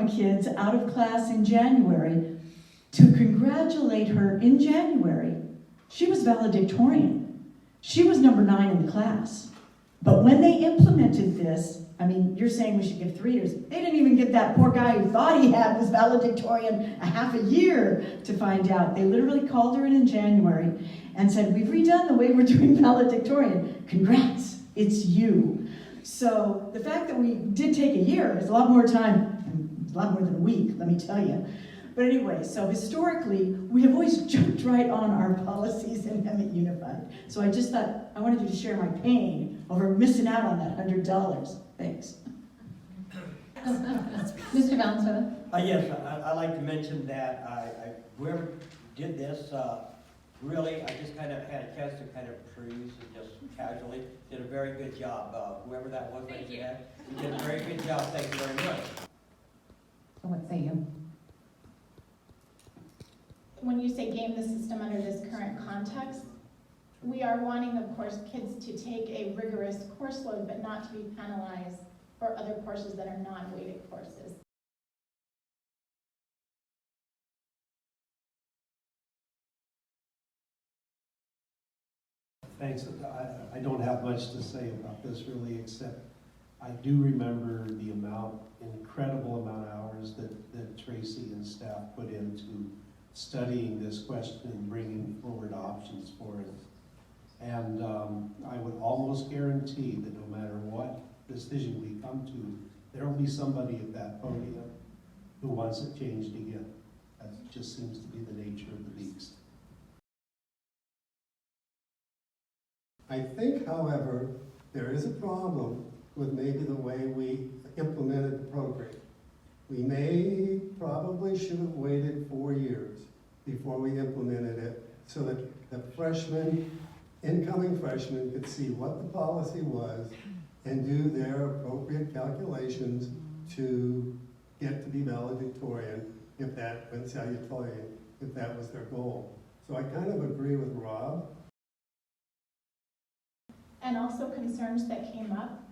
kids out of class in January to congratulate her in January. She was valedictorian. She was number 9 in the class. But when they implemented this, I mean, you're saying we should give 3 years. They didn't even give that poor guy who thought he was valedictorian a half a year to find out. They literally called her in January and said, we've redone the way we're doing valedictorian. Congrats, it's you. So the fact that we did take a year is a lot more time, a lot more than a week, let me tell you. But anyway, so historically, we have always jumped right on our policies in Hemet Unified. So I just thought, I wanted you to share my pain over missing out on that $100. Thanks. Mr. Valenzuela? Yes, I'd like to mention that whoever did this, really, I just kind of had a chance to kind of peruse and just casually did a very good job. Whoever that was, Thank you did a very good job. Thank you very much. So what say you? When you say game the system under this current context, we are wanting, of course, kids to take a rigorous course load, but not to be penalized for other courses that are non-weighted courses. Thanks. I don't have much to say about this really, except I do remember the incredible amount of hours that Tracy and staff put into studying this question and bringing forward options for it. And I would almost guarantee that no matter what decision we come to, there will be somebody at that podium who wants it changed again. That just seems to be the nature of the beast. I think, however, there is a problem with maybe the way we implemented the program. We probably should have waited 4 years before we implemented it so that the incoming freshmen could see what the policy was and do their appropriate calculations to get to be valedictorian, if that was their goal. So I kind of agree with Rob. And also concerns that came up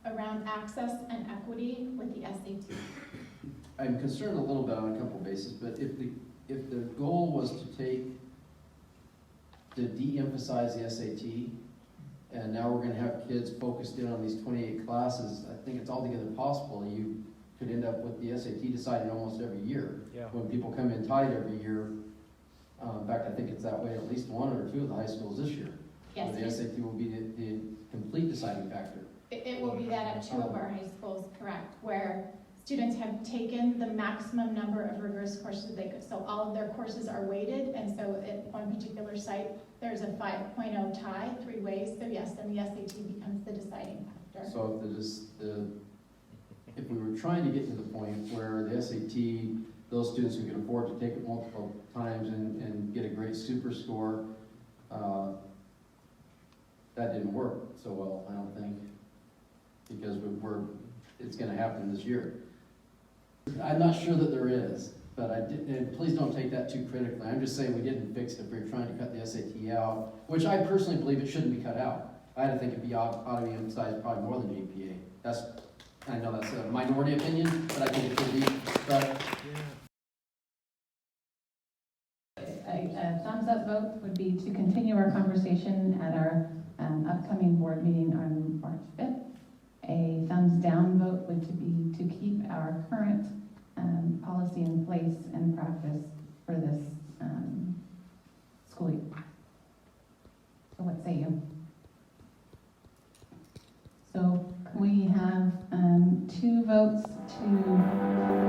around access and equity with the SAT. I'm concerned a little bit on a couple of bases, but if the goal was to de-emphasize the SAT, and now we're going to have kids focused in on these 28 classes, I think it's altogether possible you could end up with the SAT decided almost every year. Yeah. When people come in tight every year, in fact, I think it's that way at least 1 or 2 of the high schools this year. Yes, where the SAT will be the complete deciding factor. it will be that at 2 of our high schools, correct, where students have taken the maximum number of rigorous courses they could. So all of their courses are weighted, and so at one particular site, there's a 5.0 tie, 3 ways. So yes, then the SAT becomes the deciding factor. So if we were trying to get to the point where the SAT, those students who can afford to take it multiple times and get a great super score, that didn't work so well, I don't think, because it's going to happen this year. I'm not sure that there is, but and please don't take that too critically. I'm just saying we didn't fix it. We were trying to cut the SAT out, which I personally believe it shouldn't be cut out. I think it'd be ought to be emphasized probably more than GPA. I know that's a minority opinion, but I think it could be. But A thumbs up vote would be to continue our conversation at our upcoming board meeting on March 5th. A thumbs down vote would be to keep our current policy in place and practice for this school year. So what say you? So we have 2 votes to